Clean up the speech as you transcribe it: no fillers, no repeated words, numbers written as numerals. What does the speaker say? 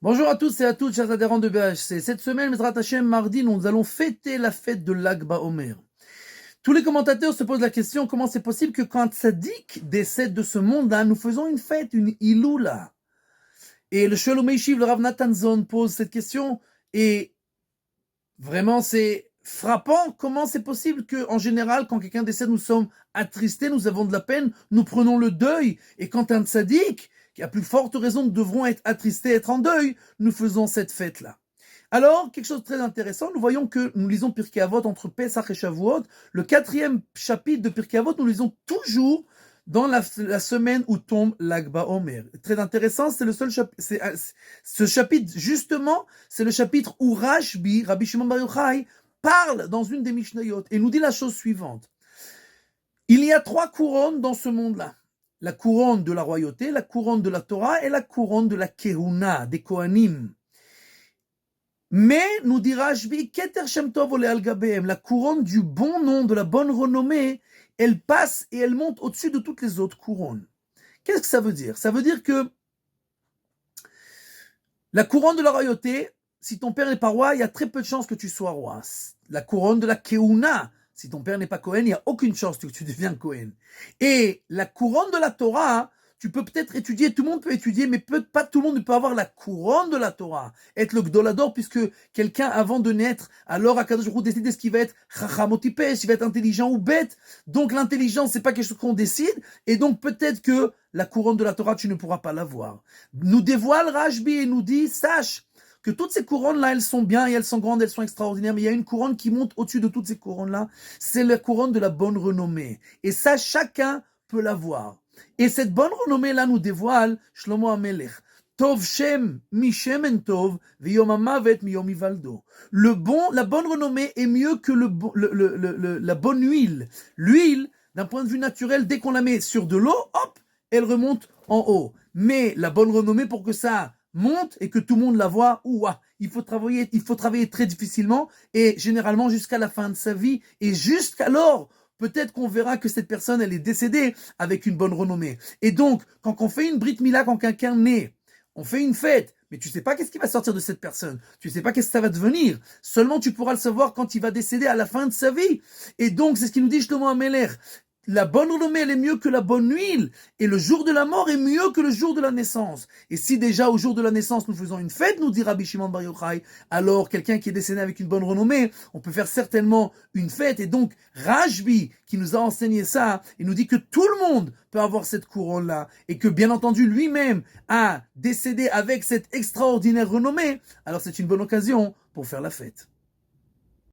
Bonjour à tous et à toutes, chers adhérents de BHC. Cette semaine, Mesrat Hashem, mardi, nous allons fêter la fête de Lag BaOmer. Tous les commentateurs se posent la question, comment c'est possible que quand Tzadik décède de ce monde-là, nous faisons une fête, une Iloula. Et le Sholom Meishiv, le Rav Nathan Zon, pose cette question, et vraiment c'est frappant comment c'est possible que, en général, quand quelqu'un décède, nous sommes attristés, nous avons de la peine, nous prenons le deuil, et quand un Tzadik, qui a plus forte raison, nous devrons être attristés, être en deuil, nous faisons cette fête-là. Alors, quelque chose de très intéressant, nous voyons que nous lisons Pirkei Avot entre Pesach et Shavuot. Le 4e chapitre de Pirkei Avot, nous lisons toujours dans la semaine où tombe Lag BaOmer. Très intéressant, c'est le seul chapitre, ce chapitre, justement, c'est le chapitre où Rashbi, Rabbi Shimon Bar Yochai, parle dans une des Mishnayot et nous dit la chose suivante. Il y a 3 couronnes dans ce monde-là. La couronne de la royauté, la couronne de la Torah et la couronne de la Kehuna, des Kohanim. Mais, nous dit Rashbi, Keter Shem Tov ole al gabehem, la couronne du bon nom, de la bonne renommée, elle passe et elle monte au-dessus de toutes les autres couronnes. Qu'est-ce que ça veut dire? Ça veut dire que la couronne de la royauté, si ton père n'est pas roi, il y a très peu de chances que tu sois roi. La couronne de la Keuna, si ton père n'est pas Cohen, il n'y a aucune chance que tu deviennes Cohen. Et la couronne de la Torah, tu peux peut-être étudier, tout le monde peut étudier, mais pas tout le monde ne peut avoir la couronne de la Torah, être le Gdolador, puisque quelqu'un, avant de naître, alors Akadosh Baruch Hu décide ce qu'il va être Chachamotipeh, s'il va être intelligent ou bête. Donc l'intelligence, c'est pas quelque chose qu'on décide, et donc peut-être que la couronne de la Torah, tu ne pourras pas l'avoir. Nous dévoile Rashbi et nous dit, sache que toutes ces couronnes-là, elles sont bien et elles sont grandes, elles sont extraordinaires, mais il y a une couronne qui monte au-dessus de toutes ces couronnes-là, c'est la couronne de la bonne renommée. Et ça, chacun peut l'avoir. Et cette bonne renommée-là nous dévoile Shlomo HaMelech. Tov Shem mi Shemen Tov v'yom hamavet mi yom hivaldo. La bonne renommée est mieux que la bonne huile. L'huile, d'un point de vue naturel, dès qu'on la met sur de l'eau, hop, elle remonte en haut. Mais la bonne renommée, pour que ça monte et que tout le monde la voit, il faut travailler très difficilement et généralement jusqu'à la fin de sa vie. Et jusqu'alors, peut-être qu'on verra que cette personne, elle est décédée avec une bonne renommée. Et donc, quand on fait une Brit Mila, quand quelqu'un naît, on fait une fête, mais tu sais pas qu'est-ce qui va sortir de cette personne. Tu sais pas qu'est-ce que ça va devenir. Seulement, tu pourras le savoir quand il va décéder à la fin de sa vie. Et donc, c'est ce qu'il nous dit Shlomo HaMelech. La bonne renommée, elle est mieux que la bonne huile. Et le jour de la mort est mieux que le jour de la naissance. Et si déjà au jour de la naissance, nous faisons une fête, nous dit Rabbi Shimon Bar Yochai, alors quelqu'un qui est décédé avec une bonne renommée, on peut faire certainement une fête. Et donc, Rashbi, qui nous a enseigné ça, il nous dit que tout le monde peut avoir cette couronne-là. Et que, bien entendu, lui-même a décédé avec cette extraordinaire renommée. Alors c'est une bonne occasion pour faire la fête.